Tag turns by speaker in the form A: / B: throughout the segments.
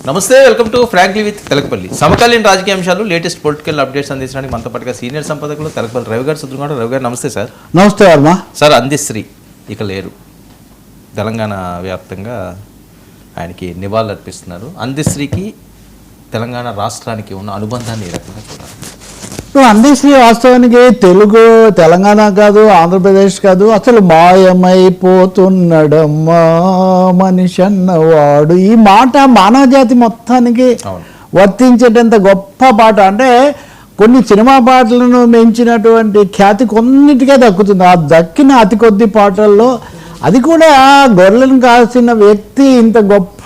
A: నమస్తే, welcome to frankly with Telakapalli. సమకాలీన రాజకీయ అంశాలు, లేటెస్ట్ పొలిటికల్ అప్డేట్స్ అందించడానికి మనతో పాటుగా సీనియర్ సంపాదకులు తెలకపల్లి రవి గారు సుద్రుగారు. రవి గారు నమస్తే సార్.
B: నమస్తే వర్మ
A: సార్. అందశ్రీ ఇక లేరు, తెలంగాణ వ్యాప్తంగా ఆయనకి నివాళులు అర్పిస్తున్నారు. అందశ్రీకి తెలంగాణ రాష్ట్రానికి ఉన్న అనుబంధాన్ని ఏ రకంగా చూడాలి?
B: ఇప్పుడు అందశ్రీ వాస్తవానికి తెలుగు తెలంగాణ కాదు, ఆంధ్రప్రదేశ్ కాదు, అసలు మాయమైపోతున్నడమ్మా మనిషి అన్నవాడు. ఈ మాట మానవ జాతి మొత్తానికి వర్తించేటంత గొప్ప పాట. అంటే కొన్ని సినిమా పాటలను మించినటువంటి ఖ్యాతి కొన్నిటికే దక్కుతుంది. ఆ దక్కిన అతి కొద్ది పాటల్లో అది కూడా గొర్రెలను కాసిన వ్యక్తి ఇంత గొప్ప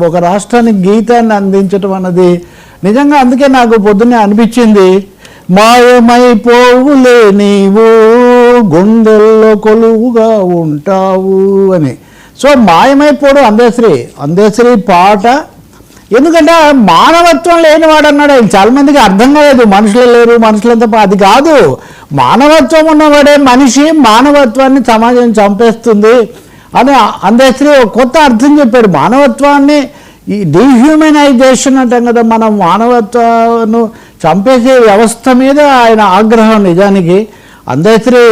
B: ఒక రాష్ట్రానికి గీతాన్ని అందించడం అన్నది నిజంగా అందుకే నాకు పొద్దున్నే అనిపించింది, మాయమైపోవులే నీవు గుండెల్లో కొలువుగా ఉంటావు అని. సో మాయమైపోడు అందశ్రీ పాట. ఎందుకంటే మానవత్వం లేనివాడు అన్నాడు. చాలా మందికి అర్థం కాలేదు, మనుషులు లేరు, మనుషులంతా అది కాదు. మానవత్వం ఉన్నవాడే మనిషి, మానవత్వాన్ని సమాజం చంపేస్తుంది అని అందశ్రీ కొత్త అర్థం చెప్పాడు. మానవత్వాన్ని ఈ డీహ్యూమనైజేషన్ అంటాం కదా, మనం మానవత్వాన్ని చంపేసే వ్యవస్థ మీద ఆయన ఆగ్రహం. నిజానికి అందశ్రీ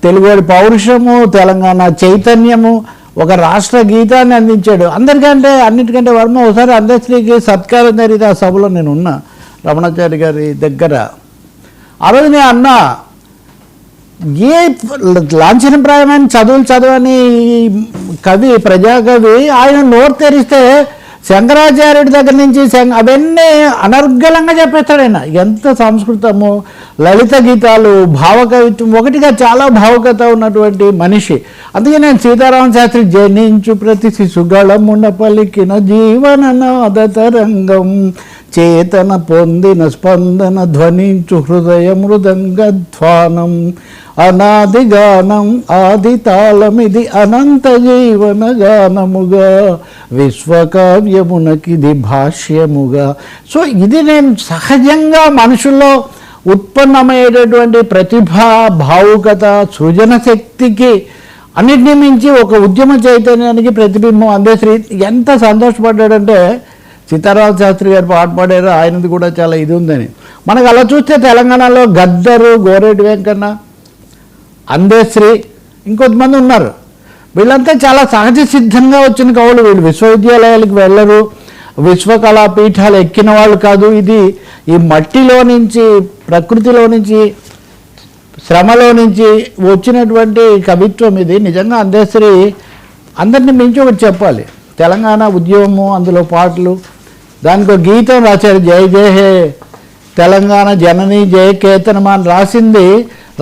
B: తెలుగువాడి పౌరుషము, తెలంగాణ చైతన్యము, ఒక రాష్ట్ర గీతాన్ని అందించాడు. అన్నిటికంటే వర్మ ఒకసారి అందశ్రీకి సత్కారం జరిగితే ఆ సభలో నేను ఉన్నా రమణాచారి గారి దగ్గర. ఆ రోజు నేను అన్నా, ఏ లాంఛనప్రాయమైన చదవని కవి, ప్రజాకవి ఆయన నోరు తెరిస్తే శంకరాచార్యుడి దగ్గర నుంచి అవన్నీ అనర్గళంగా చెప్పేస్తాడు ఆయన. ఎంత సంస్కృతము, లలిత గీతాలు, భావకవిత్వం, ఒకటిగా చాలా భావుకత ఉన్నటువంటి మనిషి. అందుకే నేను సీతారామ శాస్త్రి జనించు ప్రతి శిశుగళమున పలికిన జీవననాద తరంగం చేతన పొందిన స్పందన ధ్వనించు హృదయ మృదంగధ్వానం అనాది గానం ఆది తాళమిది అనంత జీవన గానముగా విశ్వకావ్యమునకిది భాష్యముగా. సో ఇది నేను సహజంగా మనుషుల్లో ఉత్పన్నమయ్యేటటువంటి ప్రతిభ, భావుకత, సృజన శక్తికి అన్నిటినీ మించి ఒక ఉద్యమ చైతన్యానికి ప్రతిబింబం అందశ్రీ. ఎంత సంతోషపడ్డాడంటే సీతారామ శాస్త్రి గారు పాట పాడారు, ఆయనది కూడా చాలా ఇది ఉందని. మనకు అలా చూస్తే తెలంగాణలో గద్దరు, గోరేటి వెంకన్న, అందశ్రీ, ఇంకొంతమంది ఉన్నారు. వీళ్ళంతా చాలా సహజ సిద్ధంగా వచ్చిన కవులు. వీళ్ళు విశ్వవిద్యాలయాలకు వెళ్ళరు, విశ్వకళా పీఠాలు ఎక్కిన వాళ్ళు కాదు. ఇది ఈ మట్టిలో నుంచి, ప్రకృతిలో నుంచి, శ్రమలో నుంచి వచ్చినటువంటి కవిత్వం ఇది. నిజంగా అందశ్రీ అందరినీ మించి ఒకటి చెప్పాలి, తెలంగాణ ఉద్యమము, అందులో పాటలు, దానికి ఒక గీతం రాశారు, జయ జయ హే తెలంగాణ జనని జయ కేతనమా అని రాసింది.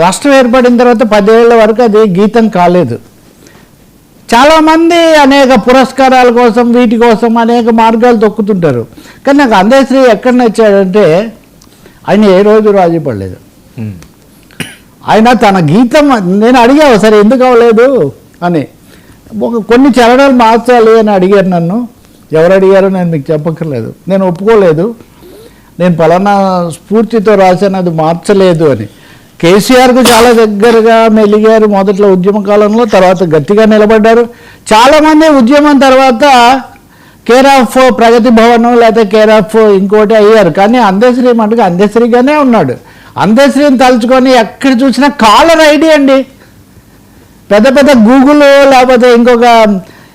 B: రాష్ట్రం ఏర్పడిన తర్వాత 10 ఏళ్ల వరకు అది గీతం కాలేదు. చాలామంది అనేక పురస్కారాల కోసం, వీటి కోసం అనేక మార్గాలు తొక్కుతుంటారు. కానీ నాకు అందశ్రీ ఎక్కడ నచ్చాడంటే ఆయన ఏ రోజు రాజీ పడలేదు. ఆయన తన గీతం, నేను అడిగా సరే ఎందుకు అవ్వలేదు అని, కొన్ని చరణాలు మార్చాలి అని అడిగారు నన్ను. ఎవరు అడిగారో నేను మీకు చెప్పక్కర్లేదు, నేను ఒప్పుకోలేదు. నేను పలానా స్ఫూర్తితో రాశాను, అది మార్చలేదు అని. కేసీఆర్కు చాలా దగ్గరగా మెలిగారు మొదట్లో ఉద్యమ కాలంలో, తర్వాత గట్టిగా నిలబడ్డారు. చాలామంది ఉద్యమం తర్వాత కేర్ ఆఫ్ ప్రగతి భవనం లేదా కేర్ ఆఫ్ ఇంకోటి అయ్యారు. కానీ అందశ్రీ మటుకు అందశ్రీగానే ఉన్నాడు. అందశ్రీని తలుచుకొని ఎక్కడ చూసినా కాలర్ ఐడి అండి. పెద్ద పెద్ద గూగుల్ లేకపోతే ఇంకొక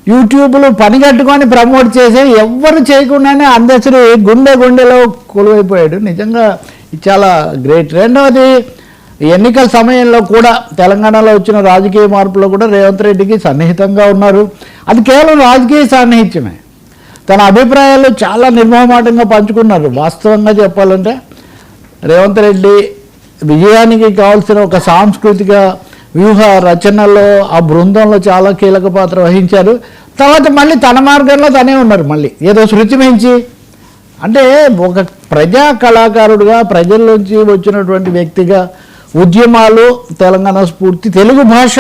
B: యూట్యూబ్లు పనిగట్టుకొని ప్రమోట్ చేసే ఎవ్వరు చేయకుండానే అందశ్రీ గుండెలో కొలువైపోయాడు. నిజంగా ఇది చాలా గ్రేట్. రెండవది, ఎన్నికల సమయంలో కూడా తెలంగాణలో వచ్చిన రాజకీయ మార్పులో కూడా రేవంత్ రెడ్డికి సన్నిహితంగా ఉన్నారు. అది కేవలం రాజకీయ సాన్నిహిత్యమే. తన అభిప్రాయాలు చాలా నిర్మోహమాటంగా పంచుకున్నారు. వాస్తవంగా చెప్పాలంటే రేవంత్ రెడ్డి విజయానికి కావాల్సిన ఒక సాంస్కృతిక వ్యూహ రచనలో ఆ బృందంలో చాలా కీలక పాత్ర వహించారు. తర్వాత మళ్ళీ తన మార్గంలో తనే ఉన్నారు. మళ్ళీ ఏదో శృతి మించి, అంటే ఒక ప్రజా కళాకారుడుగా, ప్రజల్లోంచి వచ్చినటువంటి వ్యక్తిగా, ఉద్యమాలు, తెలంగాణ స్ఫూర్తి, తెలుగు భాష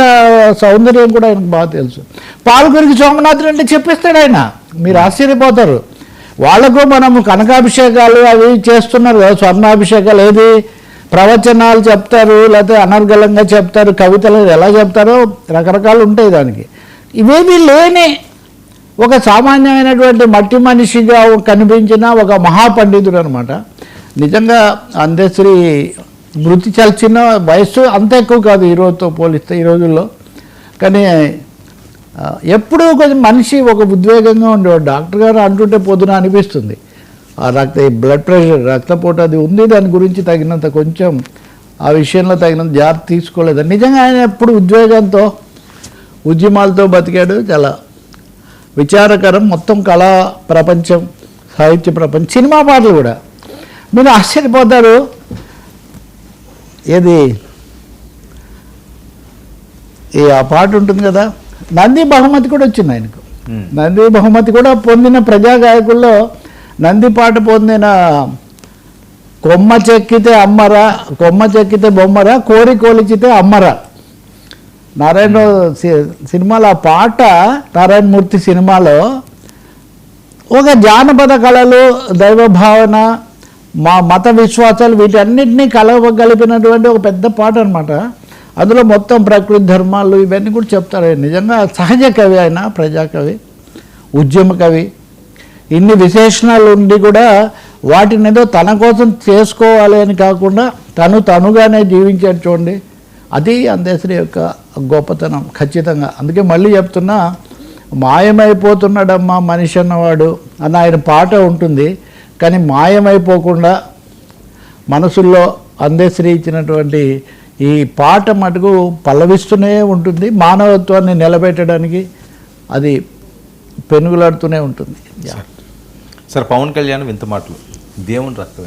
B: సౌందర్యం కూడా ఆయనకు బాగా తెలుసు. పాల్గొరికి సోమనాథుడు అంటే చెప్పేస్తాడు ఆయన, మీరు ఆశ్చర్యపోతారు. వాళ్లకు మనము కనకాభిషేకాలు అవి చేస్తున్నారు కదా, స్వర్ణాభిషేకాలు, ఏది ప్రవచనాలు చెప్తారు, లేకపోతే అనర్గళంగా చెప్తారు, కవితలు ఎలా చెప్తారో రకరకాలు ఉంటాయి. దానికి ఇవేమీ లేని ఒక సామాన్యమైనటువంటి మట్టి మనిషిగా కనిపించిన ఒక మహాపండితుడు అనమాట. నిజంగా అందశ్రీ మృతి చల్చిన వయస్సు అంత ఎక్కువ కాదు ఈ రోజుతో పోలిస్తే ఈ రోజుల్లో. కానీ ఎప్పుడూ కొంచెం మనిషి ఒక ఉద్వేగంగా ఉండేవాడు. డాక్టర్ గారు అంటుంటే పొద్దున అనిపిస్తుంది ఆ బ్లడ్ ప్రెషర్, రక్తపోటు అది ఉంది, దాని గురించి తగినంత కొంచెం ఆ విషయంలో తగినంత జాగ్రత్త తీసుకోలేదు. నిజంగా ఆయన ఎప్పుడు ఉద్వేగంతో ఉద్యమాలతో బతికాడు. చాలా విచారకరం. మొత్తం కళా ప్రపంచం, సాహిత్య ప్రపంచం, సినిమా పాటలు కూడా మీరు ఆశ్చర్యపోతారు. ఏది ఆ పాట ఉంటుంది కదా, నంది బహుమతి కూడా వచ్చింది ఆయనకు. నంది బహుమతి కూడా పొందిన ప్రజా గాయకుల్లో నంది పాట పొందిన కొమ్మ చెక్కితే అమ్మరా, కొమ్మ చెక్కితే బొమ్మరా, కోరి కోలిచితే అమ్మరా. నారాయణ సినిమాలో ఆ పాట, నారాయణమూర్తి సినిమాలో ఒక జానపద కళలు, దైవ భావన, మా మత విశ్వాసాలు వీటన్నిటినీ కలవగలిపినటువంటి ఒక పెద్ద పాట అనమాట. అందులో మొత్తం ప్రకృతి ధర్మాలు ఇవన్నీ కూడా చెప్తారు. నిజంగా సహజ కవి ఆయన, ప్రజాకవి, ఉద్యమ కవి. ఇన్ని విశేషణాలు ఉండి కూడా వాటిని ఏదో తన కోసం చేసుకోవాలి అని కాకుండా తనుగానే జీవించాడు చూడండి. అది అందశ్రీ యొక్క గొప్పతనం ఖచ్చితంగా. అందుకే మళ్ళీ చెప్తున్నా, మాయమైపోతున్నాడమ్మా మనిషి అన్నవాడు అన్న ఆయన పాట ఉంటుంది. కానీ మాయమైపోకుండా మనసుల్లో అందశ్రీ ఇచ్చినటువంటి ఈ పాట మటుకు పల్లవిస్తూనే ఉంటుంది. మానవత్వాన్ని నిలబెట్టడానికి అది పెనుగులాడుతూనే ఉంటుంది.
A: సార్ పవన్ కళ్యాణ్ వింత మాటలు, దేవుని రక్తం